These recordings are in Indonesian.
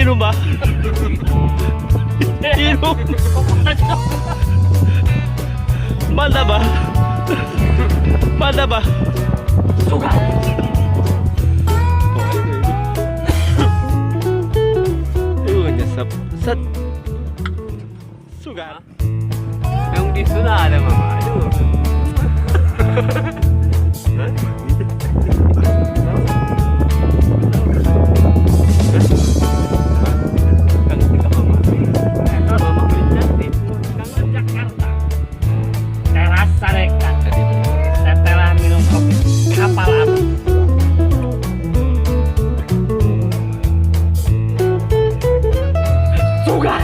Minum, Bah. Minum. Mantap, Bah. Mantap, Bah. Suka. Nyesep. Set. Sugar. Yang di sana ada mama. Aduh. Teras Sarekat. Setelah minum kopi kapal api. Sugar.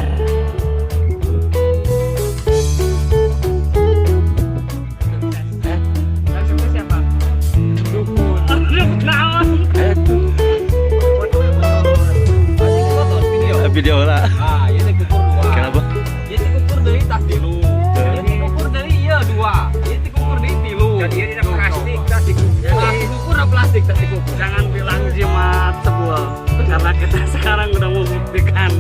Siapa? Video lah. Ah, ini kukur dua. Kenapa? Ini kukur dari tas tilu. Ini kukur dari iya dua. Ini kukur dari tilu. Jadi ini plastik tas dikukur. Kukur plastik tas dikukur. Jangan bilang jimat sebuah. Karena kita sekarang udah membuktikan